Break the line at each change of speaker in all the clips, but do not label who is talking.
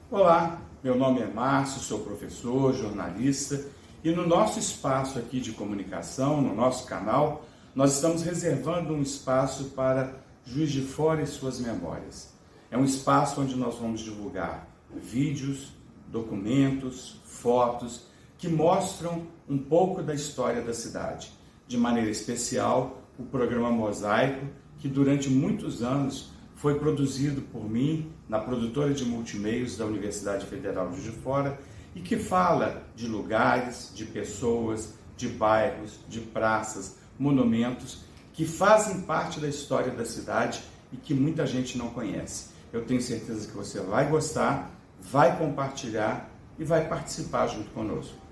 Olá, meu nome é Márcio, sou professor, jornalista e no nosso espaço aqui de comunicação, no nosso canal, nós estamos reservando um espaço para Juiz de Fora e suas memórias. É um espaço onde nós vamos divulgar vídeos, documentos, fotos que mostram um pouco da história da cidade. De maneira especial, o programa Mosaico, que durante muitos anos foi produzido por mim na produtora de multimeios da Universidade Federal de Juiz de Fora e que fala de lugares, de pessoas, de bairros, de praças, monumentos que fazem parte da história da cidade e que muita gente não conhece. Eu tenho certeza que você vai gostar, vai compartilhar e vai participar junto conosco.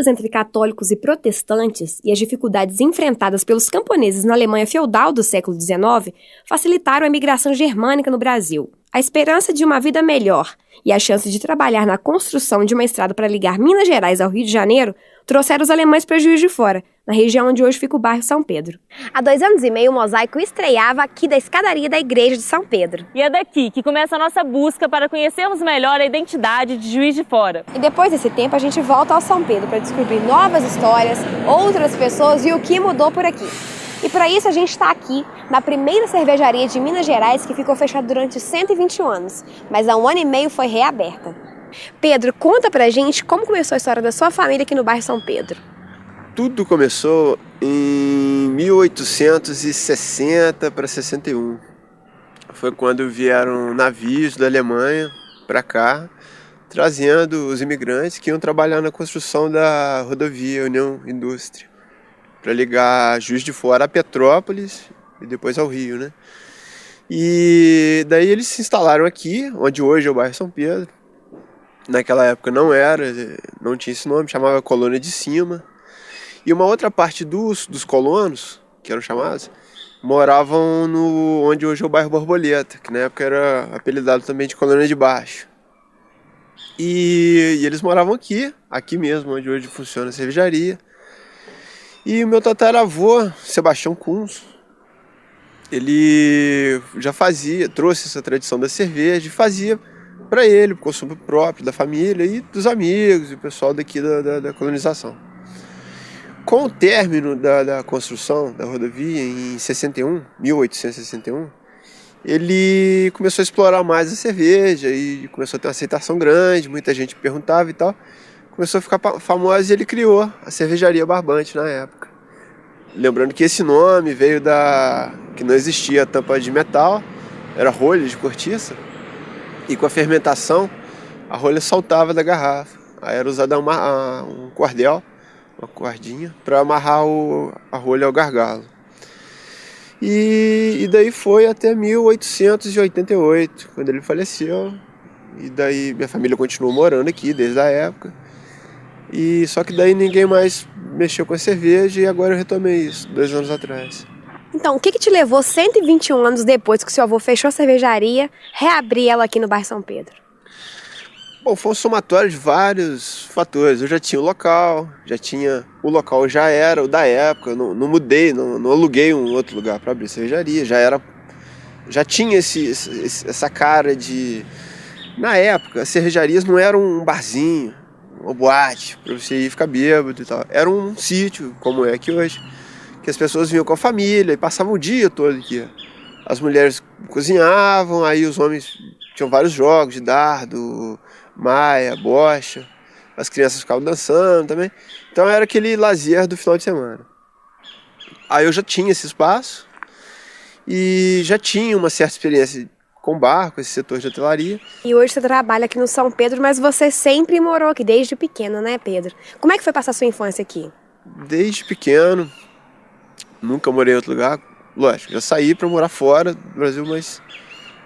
Entre católicos e protestantes e as dificuldades enfrentadas pelos camponeses na Alemanha feudal do século XIX facilitaram a imigração germânica no Brasil. A esperança de uma vida melhor e a chance de trabalhar na construção de uma estrada para ligar Minas Gerais ao Rio de Janeiro trouxeram os alemães para Juiz de Fora, na região onde hoje fica o bairro São Pedro. Há 2 anos e meio, o Mosaico estreava aqui da escadaria da Igreja de São Pedro.
E é daqui que começa a nossa busca para conhecermos melhor a identidade de Juiz de Fora.
E depois desse tempo, a gente volta ao São Pedro para descobrir novas histórias, outras pessoas e o que mudou por aqui. E para isso a gente está aqui na primeira cervejaria de Minas Gerais que ficou fechada durante 121 anos, mas há 1 ano e meio foi reaberta. Pedro, conta pra gente como começou a história da sua família aqui no bairro São Pedro.
Tudo começou em 1860 para 61. Foi quando vieram navios da Alemanha para cá, trazendo os imigrantes que iam trabalhar na construção da rodovia União Indústria, para ligar Juiz de Fora a Petrópolis e depois ao Rio, né? E daí eles se instalaram aqui, onde hoje é o bairro São Pedro. Naquela época não tinha esse nome, chamava Colônia de Cima. E uma outra parte dos colonos, que eram chamados, moravam onde hoje é o bairro Borboleta, que na época era apelidado também de Colônia de Baixo. E eles moravam aqui mesmo, onde hoje funciona a cervejaria. E o meu tataravô, Sebastião Kunz, ele já trouxe essa tradição da cerveja e fazia para ele, para o consumo próprio da família e dos amigos e o pessoal daqui da colonização. Com o término da construção da rodovia em 1861, ele começou a explorar mais a cerveja e começou a ter uma aceitação grande, muita gente perguntava e tal. Começou a ficar famosa e ele criou a Cervejaria Barbante na época. Lembrando que esse nome veio que não existia tampa de metal, era rolha de cortiça. E com a fermentação, a rolha saltava da garrafa. Aí era usado um cordel, uma cordinha, para amarrar a rolha ao gargalo. E daí foi até 1888, quando ele faleceu. E daí minha família continuou morando aqui desde a época. E só que daí ninguém mais mexeu com a cerveja e agora eu retomei isso, 2 anos atrás.
Então, o que te levou 121 anos depois que o seu avô fechou a cervejaria, reabrir ela aqui no bairro São Pedro?
Bom, foi um somatório de vários fatores. Eu já tinha o local já era o da época, eu não mudei, não aluguei um outro lugar para abrir cervejaria, já tinha essa cara de... Na época, as cervejarias não eram um barzinho, uma boate, para você ir ficar bêbado e tal. Era um sítio, como é aqui hoje, que as pessoas vinham com a família e passavam o dia todo aqui. As mulheres cozinhavam, aí os homens tinham vários jogos de dardo, maia, bocha. As crianças ficavam dançando também. Então era aquele lazer do final de semana. Aí eu já tinha esse espaço e já tinha uma certa experiência com bar, com esse setor de hotelaria.
E hoje você trabalha aqui no São Pedro, mas você sempre morou aqui, desde pequeno, né, Pedro? Como é que foi passar sua infância aqui?
Desde pequeno, nunca morei em outro lugar. Lógico, já saí para morar fora do Brasil, mas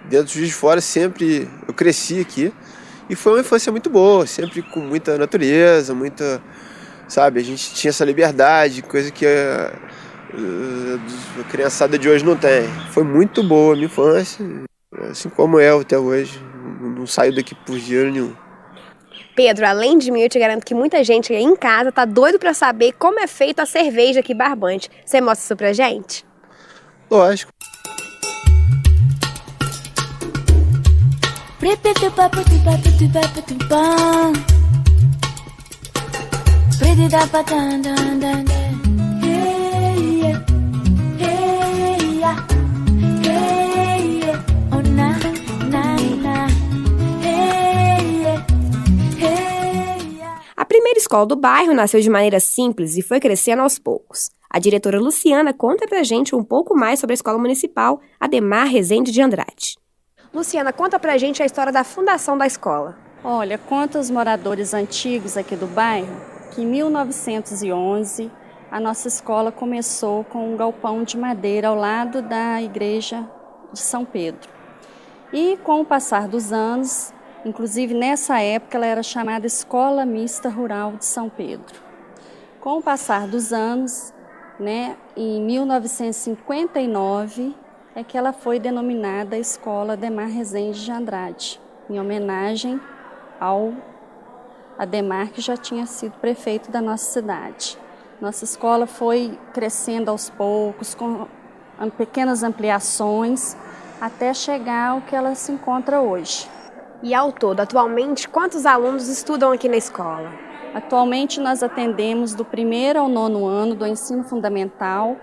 dentro do Juiz de Fora sempre eu cresci aqui. E foi uma infância muito boa, sempre com muita natureza, muita, sabe, a gente tinha essa liberdade, coisa que a criançada de hoje não tem. Foi muito boa a minha infância, assim como eu até hoje, não saio daqui por dinheiro nenhum.
Pedro, além de mim, eu te garanto que muita gente aí em casa tá doido pra saber como é feita a cerveja aqui Barbante. Você mostra isso pra gente?
Lógico.
A primeira escola do bairro nasceu de maneira simples e foi crescendo aos poucos. A diretora Luciana conta pra gente um pouco mais sobre a escola municipal Ademar Rezende de Andrade. Luciana, conta pra gente a história da fundação da escola.
Olha, conta os moradores antigos aqui do bairro que em 1911 a nossa escola começou com um galpão de madeira ao lado da igreja de São Pedro. E com o passar dos anos, inclusive nessa época ela era chamada Escola Mista Rural de São Pedro. Com o passar dos anos, em 1959, é que ela foi denominada Escola Ademar Rezende de Andrade, em homenagem ao Ademar, que já tinha sido prefeito da nossa cidade. Nossa escola foi crescendo aos poucos, com pequenas ampliações, até chegar ao que ela se encontra hoje.
E ao todo, atualmente, quantos alunos estudam aqui na escola?
Atualmente nós atendemos do 1º ao 9º ano do ensino fundamental,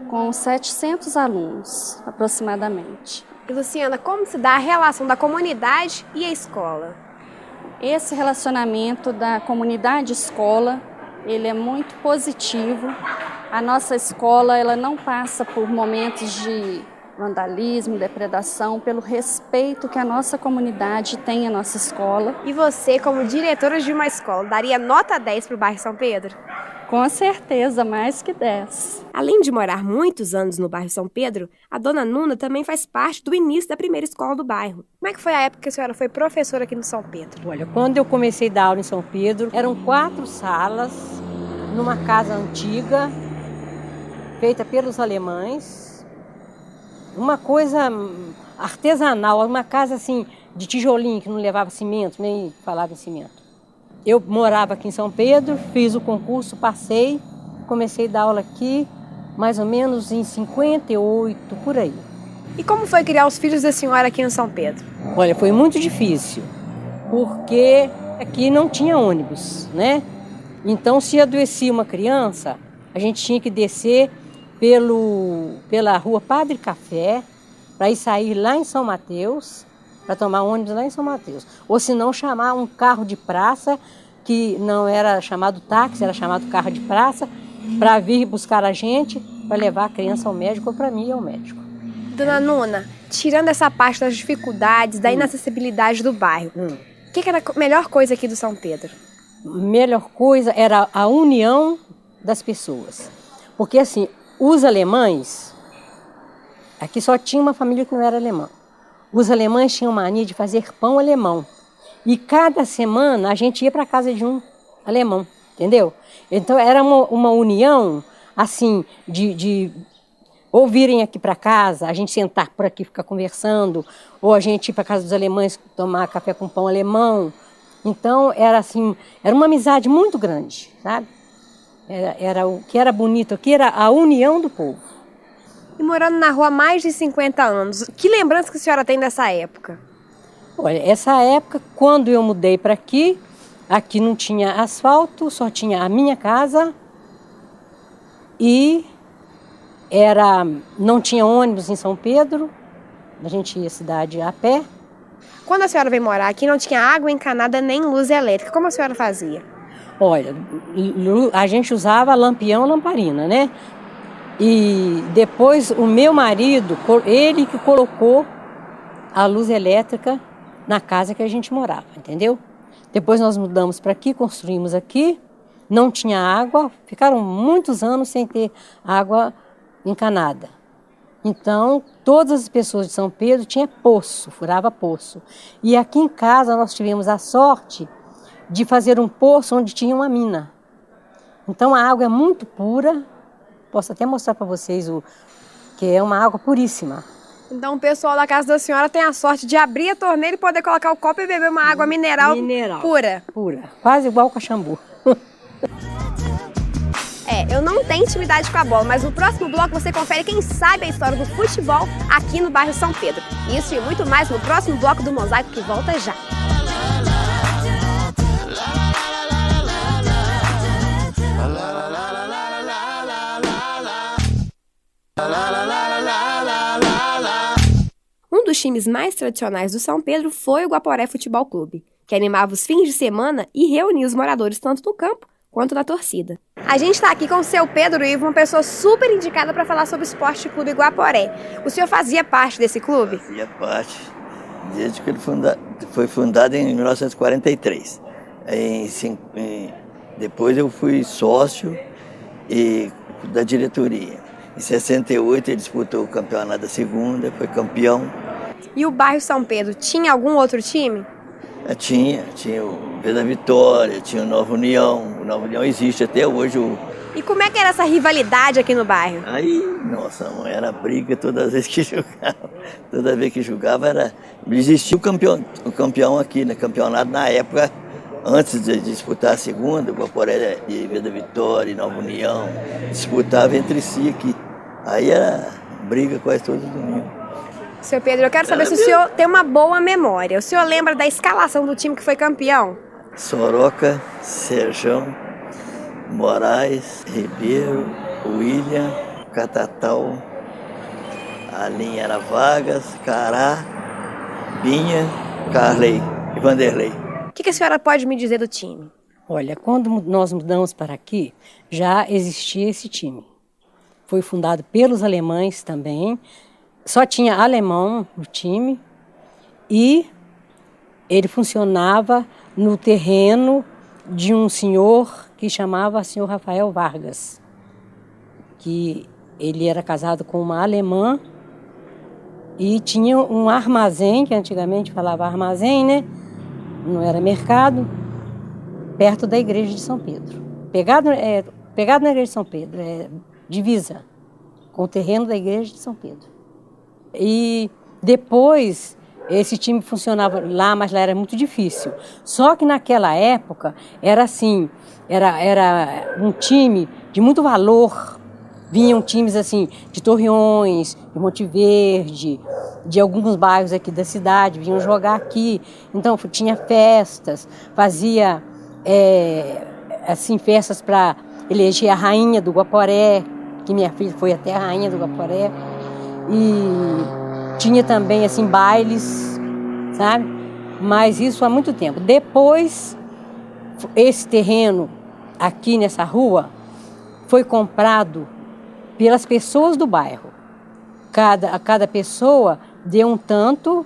com 700 alunos, aproximadamente.
E Luciana, como se dá a relação da comunidade e a escola?
Esse relacionamento da comunidade-escola, ele é muito positivo. A nossa escola, ela não passa por momentos de vandalismo, depredação, pelo respeito que a nossa comunidade tem à nossa escola.
E você, como diretora de uma escola, daria nota 10 para o bairro São Pedro?
Com certeza, mais que 10.
Além de morar muitos anos no bairro São Pedro, a dona Nuna também faz parte do início da primeira escola do bairro. Como é que foi a época que a senhora foi professora aqui no São Pedro?
Olha, quando eu comecei a dar aula em São Pedro, eram 4 salas, numa casa antiga, feita pelos alemães. Uma coisa artesanal, uma casa assim de tijolinho, que não levava cimento, nem falava em cimento. Eu morava aqui em São Pedro, fiz o concurso, passei, comecei a dar aula aqui, mais ou menos em 58, por aí.
E como foi criar os filhos da senhora aqui em São Pedro?
Olha, foi muito difícil, porque aqui não tinha ônibus, né? Então, se adoecia uma criança, a gente tinha que descer pela rua Padre Café, para ir sair lá em São Mateus, para tomar ônibus lá em São Mateus. Ou se não, chamar um carro de praça, que não era chamado táxi, era chamado carro de praça, para vir buscar a gente, para levar a criança ao médico ou para mim ao médico.
Dona Nuna, tirando essa parte das dificuldades, da inacessibilidade do bairro, o que era a melhor coisa aqui do São Pedro?
Melhor coisa era a união das pessoas. Porque assim, os alemães, aqui só tinha uma família que não era alemã. Os alemães tinham mania de fazer pão alemão. E cada semana a gente ia para a casa de um alemão, entendeu? Então era uma união, assim, de ou virem aqui para casa, a gente sentar por aqui, ficar conversando, ou a gente ir para a casa dos alemães tomar café com pão alemão. Então era assim, era uma amizade muito grande, sabe? Era o que era bonito aqui, era a união do povo.
E morando na rua há mais de 50 anos, que lembrança que a senhora tem dessa época?
Olha, essa época, quando eu mudei para aqui não tinha asfalto, só tinha a minha casa e não tinha ônibus em São Pedro, a gente ia à cidade a pé.
Quando a senhora veio morar aqui, não tinha água encanada nem luz elétrica. Como a senhora fazia?
Olha, a gente usava lampião, lamparina, né? E depois o meu marido, ele que colocou a luz elétrica na casa que a gente morava, entendeu? Depois nós mudamos para aqui, construímos aqui, não tinha água, ficaram muitos anos sem ter água encanada. Então, todas as pessoas de São Pedro tinham poço, furava poço. E aqui em casa nós tivemos a sorte de fazer um poço onde tinha uma mina. Então a água é muito pura, posso até mostrar para vocês que é uma água puríssima.
Então o pessoal da casa da senhora tem a sorte de abrir a torneira e poder colocar o copo e beber uma água mineral pura.
Pura, quase igual o Caxambu.
Eu não tenho intimidade com a bola, mas no próximo bloco você confere quem sabe a história do futebol aqui no bairro São Pedro. Isso e muito mais no próximo bloco do Mosaico, que volta já. Um dos times mais tradicionais do São Pedro foi o Guaporé Futebol Clube, que animava os fins de semana e reunia os moradores tanto no campo quanto na torcida. A gente está aqui com o seu Pedro Ivo, uma pessoa super indicada para falar sobre o Esporte Clube Guaporé. O senhor fazia parte desse clube?
Fazia parte, desde que ele foi fundado em 1943. Depois eu fui sócio da diretoria. Em 68 ele disputou o campeonato da segunda, foi campeão.
E o bairro São Pedro tinha algum outro time?
Tinha o Vida Vitória, tinha o Nova União. O Nova União existe até hoje.
E como é que era essa rivalidade aqui no bairro?
Aí, nossa, era briga toda vez que jogava. Toda vez que jogava existia o campeão aqui, né? Campeonato na época, antes de disputar a segunda, o Guaporé e Vida Vitória e Nova União disputavam entre si aqui. Aí era briga quase todo domingo.
Seu Pedro, eu quero saber se o senhor tem uma boa memória. O senhor lembra da escalação do time que foi campeão?
Soroca, Serjão, Moraes, Ribeiro, William, Catatal, a linha era Vargas, Cará, Binha, Carley e Vanderlei.
O que a senhora pode me dizer do time?
Olha, quando nós mudamos para aqui, já existia esse time. Foi fundado pelos alemães também. Só tinha alemão no time e ele funcionava no terreno de um senhor que chamava senhor Rafael Vargas, que ele era casado com uma alemã e tinha um armazém, que antigamente falava armazém, né? Não era mercado, perto da igreja de São Pedro. Pegado na igreja de São Pedro, divisa com o terreno da igreja de São Pedro. E depois esse time funcionava lá, mas lá era muito difícil. Só que naquela época era assim, era um time de muito valor. Vinham times assim de Torreões, de Monte Verde, de alguns bairros aqui da cidade, vinham jogar aqui. Então tinha festas, fazia assim festas para eleger a rainha do Guaporé, que minha filha foi até a rainha do Guaporé. E tinha também assim bailes, sabe? Mas isso há muito tempo. Depois, esse terreno aqui nessa rua foi comprado pelas pessoas do bairro. Cada pessoa deu um tanto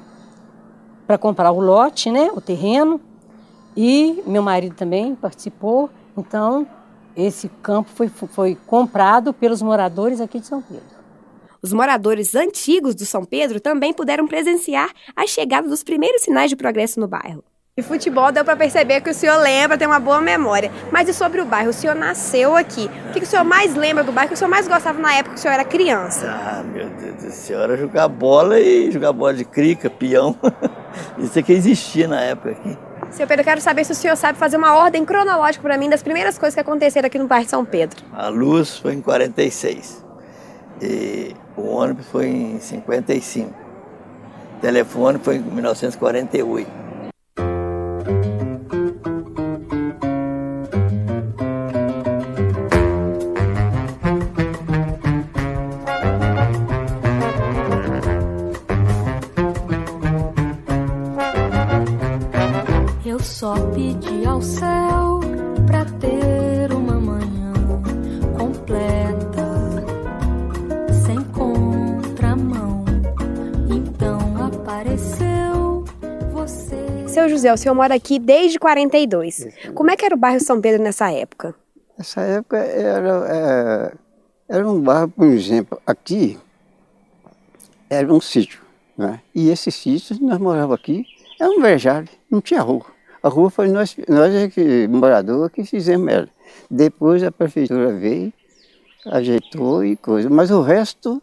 para comprar o lote, né? O terreno. E meu marido também participou. Então, esse campo foi comprado pelos moradores aqui de São Pedro.
Os moradores antigos do São Pedro também puderam presenciar a chegada dos primeiros sinais de progresso no bairro. De futebol deu para perceber que o senhor lembra, tem uma boa memória. Mas e sobre o bairro? O senhor nasceu aqui. O que o senhor mais lembra do bairro? O que o senhor mais gostava na época que o senhor era criança?
Ah, meu Deus do céu, era jogar bola de crica, peão. Isso é que existia na época aqui.
Seu Pedro, eu quero saber se o senhor sabe fazer uma ordem cronológica para mim das primeiras coisas que aconteceram aqui no bairro de São Pedro.
A luz foi em 46. E o ônibus foi em 55. O telefone foi em 1948.
Eu só pedi ao céu pra ter uma manhã completa, sem contramão. Então apareceu
seu José, o senhor mora aqui desde 42. Como é que era o bairro São Pedro nessa época?
Nessa época era um bairro, por exemplo, aqui era um sítio, né? E esse sítio, nós morávamos aqui, era um verjale, não tinha rua. A rua foi nós moradores, que fizemos ela. Depois a prefeitura veio, ajeitou e coisa, mas o resto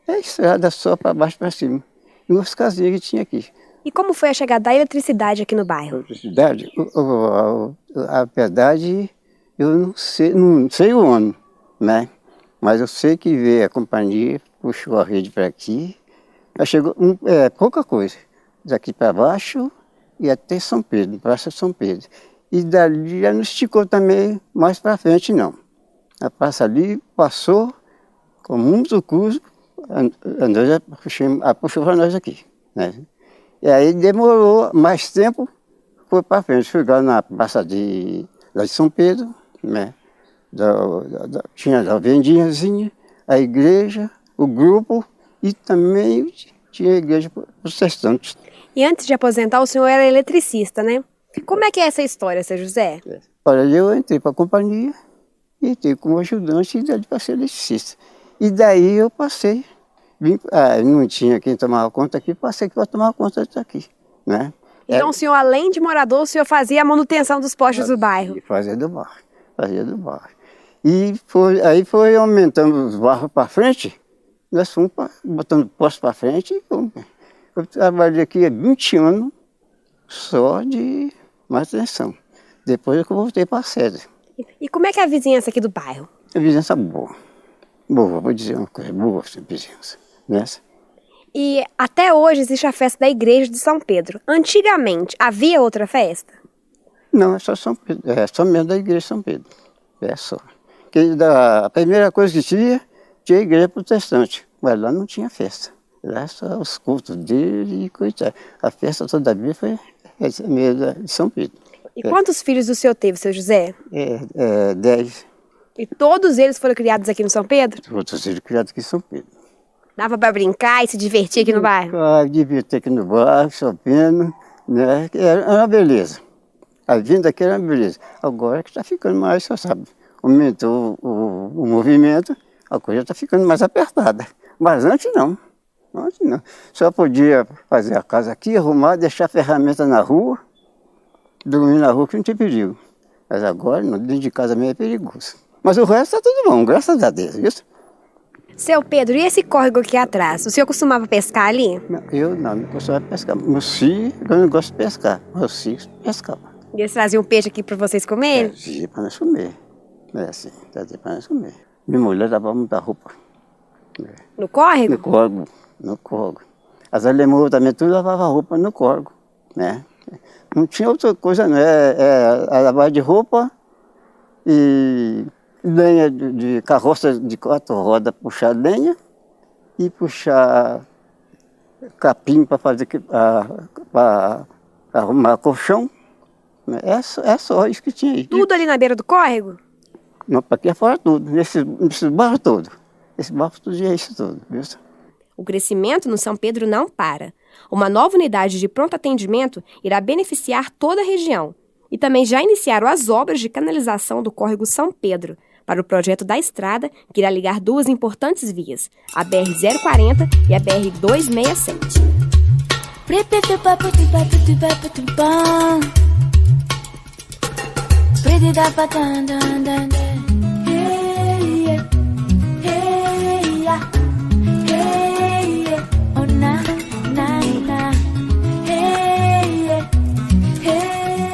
é estrada só para baixo e para cima. E umas casinhas que tinha aqui.
E como foi a chegada da eletricidade aqui no bairro?
A eletricidade? A verdade, eu não sei o ano, né? Mas eu sei que veio a companhia, puxou a rede para aqui, chegou pouca coisa, daqui para baixo e até São Pedro, Praça São Pedro. E dali já não esticou também mais para frente, não. A praça ali passou com muito custo, puxou para nós aqui, né? E aí demorou mais tempo, foi para frente. Chegou na praça lá de São Pedro, né? Tinha a vendinhazinha, a igreja, o grupo e também tinha a igreja protestante.
E antes de aposentar, o senhor era eletricista, né? Como é que é essa história, seu José?
Olha, eu entrei para a companhia e entrei como ajudante e daí para ser eletricista. E daí eu passei. Não tinha quem tomava conta aqui, passei para tomar conta daqui, né?
Então o senhor, além de morador, o senhor fazia a manutenção dos postes do bairro?
Fazia do bairro. E aí foi aumentando os bairros para frente, nós fomos botando postos para frente e fomos. Eu trabalhei aqui há 20 anos só de manutenção. Depois eu voltei para a sede.
E como é que é a vizinhança aqui do bairro?
A vizinhança boa. Boa, vou dizer uma coisa, boa essa vizinhança. Nessa.
E até hoje existe a festa da Igreja de São Pedro. Antigamente, havia outra festa?
Não, é só São Pedro, é só mesmo da Igreja de São Pedro. É só. A primeira coisa que tinha a igreja protestante, mas lá não tinha festa. Lá só os cultos dele e coisa. A festa toda vez foi mesmo de São Pedro.
E quantos filhos o senhor teve, seu José?
10.
E todos eles foram criados aqui no São Pedro?
Todos eles criados aqui em São Pedro.
Dava para brincar e se divertir aqui no bairro?
Divertir aqui no bairro, chopendo, né? Era uma beleza. A vinda aqui era uma beleza. Agora que está ficando mais, você sabe, aumentou o movimento, a coisa está ficando mais apertada. Mas antes não. Antes não. Só podia fazer a casa aqui, arrumar, deixar a ferramenta na rua, dormir na rua que não tinha perigo. Mas agora, dentro de casa mesmo é perigoso. Mas o resto está tudo bom, graças a Deus, viu?
Seu Pedro, e esse córrego aqui atrás? O senhor costumava pescar ali?
Não, eu não costumava pescar. Meus filhos, eu não gosto de pescar. Meus filhos pescavam.
E eles traziam peixe aqui para vocês comerem?
Trazia para nós comer. Assim, trazia para nós comer. Minha mulher lavava muita roupa.
No córrego?
No córrego. As alemãs também tudo lavava roupa no córrego, né? Não tinha outra coisa, não. A lavagem de roupa e lenha de carroça de 4 rodas, puxar lenha e puxar capim para fazer para arrumar colchão. É só isso que tinha aí.
Tudo ali na beira do córrego?
Não, para aqui fora tudo, nesse barro todo. Esse barro todo é isso tudo, viu?
O crescimento no São Pedro não para. Uma nova unidade de pronto atendimento irá beneficiar toda a região. E também já iniciaram as obras de canalização do córrego São Pedro, para o projeto da estrada, que irá ligar 2 importantes vias, a BR-040 e a BR-267.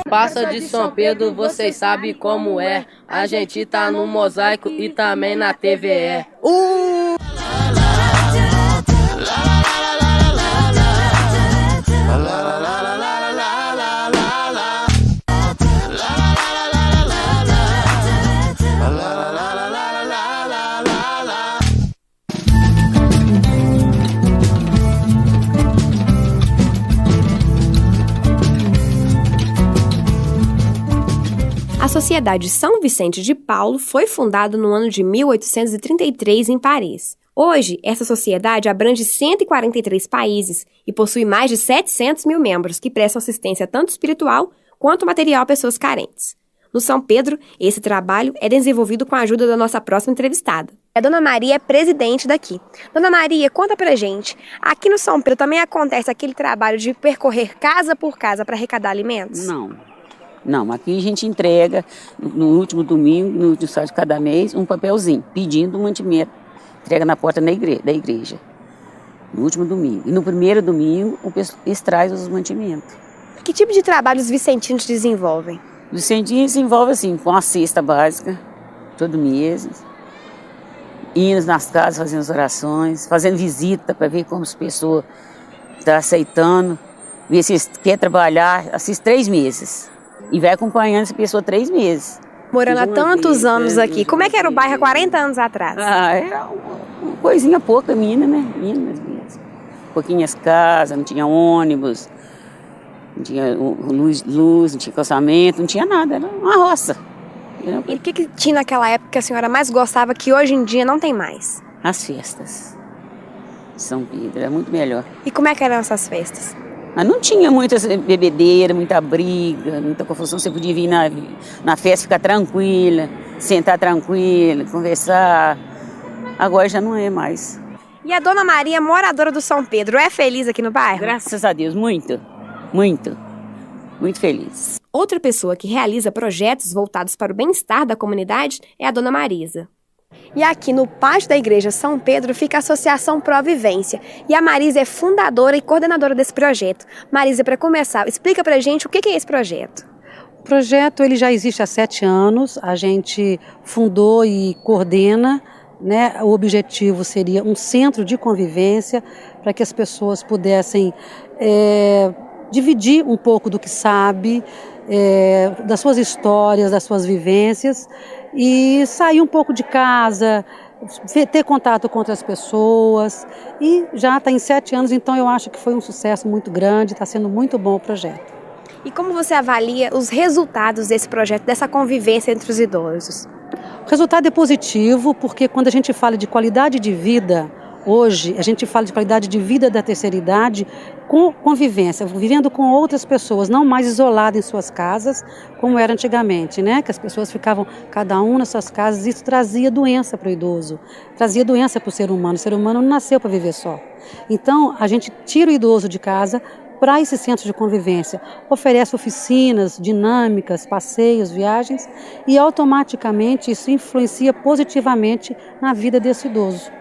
Passa de São Pedro, vocês sabem como é. A gente tá no Mosaico e também na TVE.
A Sociedade São Vicente de Paulo foi fundada no ano de 1833 em Paris. Hoje, essa sociedade abrange 143 países e possui mais de 700 mil membros que prestam assistência tanto espiritual quanto material a pessoas carentes. No São Pedro, esse trabalho é desenvolvido com a ajuda da nossa próxima entrevistada. A Dona Maria é presidente daqui. Dona Maria, conta pra gente, aqui no São Pedro também acontece aquele trabalho de percorrer casa por casa para arrecadar alimentos?
Não, aqui a gente entrega no último domingo, no último sábado de cada mês, um papelzinho pedindo um mantimento. Entrega na porta da igreja, no último domingo. E no primeiro domingo, eles trazem os mantimentos.
Que tipo de trabalho os vicentinos desenvolvem?
Os vicentinos se envolvem assim, com a cesta básica, todo mês, indo nas casas, fazendo as orações, fazendo visita para ver como as pessoas estão aceitando, ver se eles querem trabalhar, esses 3 meses. E vai acompanhando essa pessoa 3 meses.
Morando há tantos anos aqui, como é que era o bairro há 40 anos atrás?
Era uma coisinha pouca, Minas, né? Minas mesmo. Pouquinhas casas, não tinha ônibus, não tinha luz, não tinha calçamento, não tinha nada, era uma roça.
E o que tinha naquela época que a senhora mais gostava que hoje em dia não tem mais?
As festas de São Pedro, era muito melhor.
E como é que eram essas festas?
Mas não tinha muita bebedeira, muita briga, muita confusão. Você podia vir na festa, ficar tranquila, sentar tranquila, conversar. Agora já não é mais.
E a Dona Maria, moradora do São Pedro, é feliz aqui no bairro?
Graças a Deus, muito feliz.
Outra pessoa que realiza projetos voltados para o bem-estar da comunidade é a Dona Marisa. E aqui no pátio da Igreja São Pedro fica a Associação Provivência. E a Marisa é fundadora e coordenadora desse projeto. Marisa, para começar, explica pra gente o que é esse projeto.
O projeto ele já existe há 7 anos, a gente fundou e coordena, né? O objetivo seria um centro de convivência para que as pessoas pudessem dividir um pouco do que sabe, das suas histórias, das suas vivências e sair um pouco de casa, ter contato com outras pessoas e já está em 7 anos, então eu acho que foi um sucesso muito grande, está sendo muito bom o projeto.
E como você avalia os resultados desse projeto, dessa convivência entre os idosos?
O resultado é positivo porque quando a gente fala de qualidade de vida, hoje a gente fala de qualidade de vida da terceira idade com convivência, vivendo com outras pessoas, não mais isoladas em suas casas, como era antigamente, né? Que as pessoas ficavam cada um nas suas casas e isso trazia doença para o idoso, trazia doença para o ser humano. O ser humano não nasceu para viver só. Então, a gente tira o idoso de casa para esse centro de convivência, oferece oficinas, dinâmicas, passeios, viagens e automaticamente isso influencia positivamente na vida desse idoso.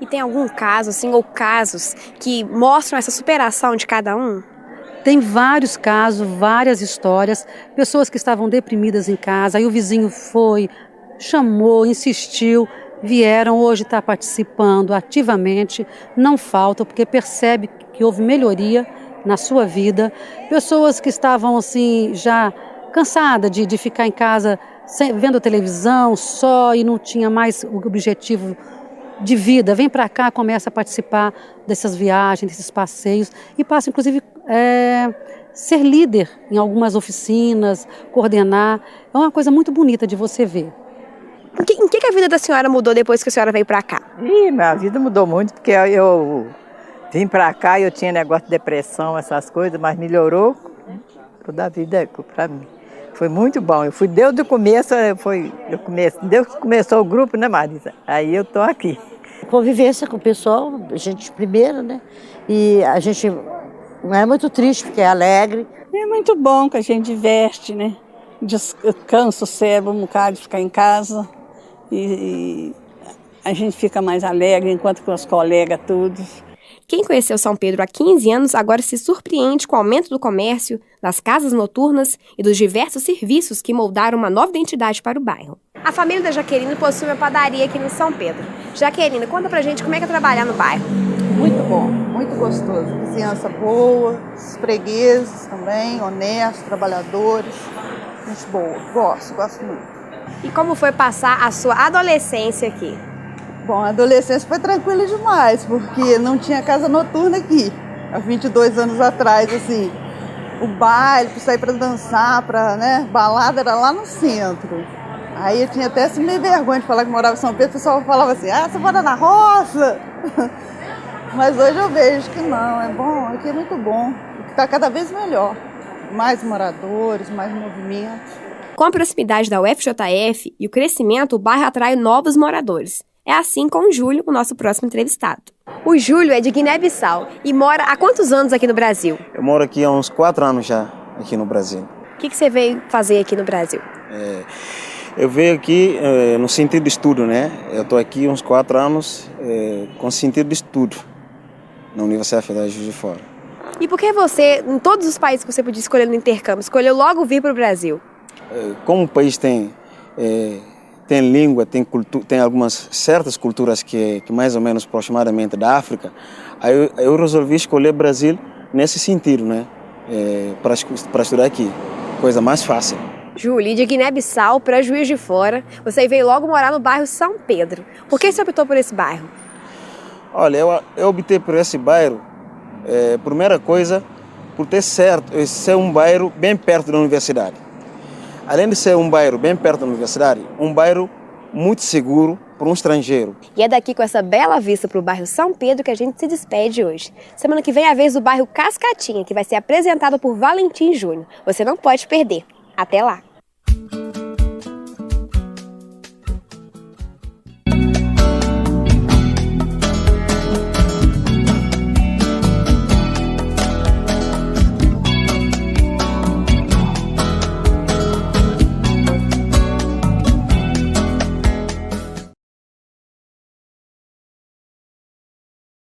E tem algum caso, assim, ou casos que mostram essa superação de cada um?
Tem vários casos, várias histórias, pessoas que estavam deprimidas em casa, aí o vizinho foi, chamou, insistiu, vieram, hoje está participando ativamente, não faltam, porque percebe que houve melhoria na sua vida. Pessoas que estavam assim, já cansadas de ficar em casa, vendo televisão só e não tinha mais o objetivo de vida, vem para cá, começa a participar dessas viagens, desses passeios e passa inclusive ser líder em algumas oficinas, coordenar. É uma coisa muito bonita de você ver.
Em que a vida da senhora mudou depois que a senhora veio para cá?
Minha vida mudou muito porque eu vim para cá e eu tinha negócio de depressão, essas coisas, mas melhorou toda a vida para mim. Foi muito bom. Eu fui desde o começo, desde que começou o grupo, né, Marisa? Aí eu tô aqui.
Convivência com o pessoal, a gente primeiro, né? E a gente não é muito triste, porque é alegre.
É muito bom que a gente diverte, né? Descansa o cérebro um bocado de ficar em casa. E a gente fica mais alegre, enquanto que os colegas todos.
Quem conheceu São Pedro há 15 anos agora se surpreende com o aumento do comércio, das casas noturnas e dos diversos serviços que moldaram uma nova identidade para o bairro. A família da Jaqueline possui uma padaria aqui no São Pedro. Jaqueline, conta pra gente como é que é trabalhar no bairro.
Muito bom, muito gostoso. Vizinhança boa, os fregueses também, honestos, trabalhadores. Gente boa, gosto muito.
E como foi passar a sua adolescência aqui?
Bom, a adolescência foi tranquila demais, porque não tinha casa noturna aqui. Há 22 anos atrás, assim, o baile, para sair para dançar, balada era lá no centro. Aí eu tinha até assim, meio vergonha de falar que morava em São Pedro, o pessoal falava assim, você mora na roça. Mas hoje eu vejo que não, é bom, aqui é muito bom, está cada vez melhor. Mais moradores, mais movimento.
Com a proximidade da UFJF e o crescimento, o bairro atrai novos moradores. É assim com o Júlio, o nosso próximo entrevistado. O Júlio é de Guiné-Bissau e mora há quantos anos aqui no Brasil?
Eu moro aqui há uns 4 anos já, aqui no Brasil.
O que você veio fazer aqui no Brasil?
Eu venho aqui no sentido de estudo, né? Eu estou aqui há uns 4 anos com sentido de estudo na Universidade Federal de Juiz de Fora.
E por que você, em todos os países que você podia escolher no intercâmbio, escolheu logo vir para o Brasil?
Como o país tem língua, tem cultura, tem algumas certas culturas que mais ou menos aproximadamente da África, aí eu resolvi escolher Brasil nesse sentido, né? Para estudar aqui, coisa mais fácil.
Júlio, de Guiné-Bissau para Juiz de Fora, você veio logo morar no bairro São Pedro. Por que você optou por esse bairro?
Olha, eu optei por esse bairro, primeira coisa, por ser um bairro bem perto da universidade. Além de ser um bairro bem perto da universidade, um bairro muito seguro para um estrangeiro.
E é daqui com essa bela vista para o bairro São Pedro que a gente se despede hoje. Semana que vem é a vez do bairro Cascatinha, que vai ser apresentado por Valentim Júnior. Você não pode perder. Até lá!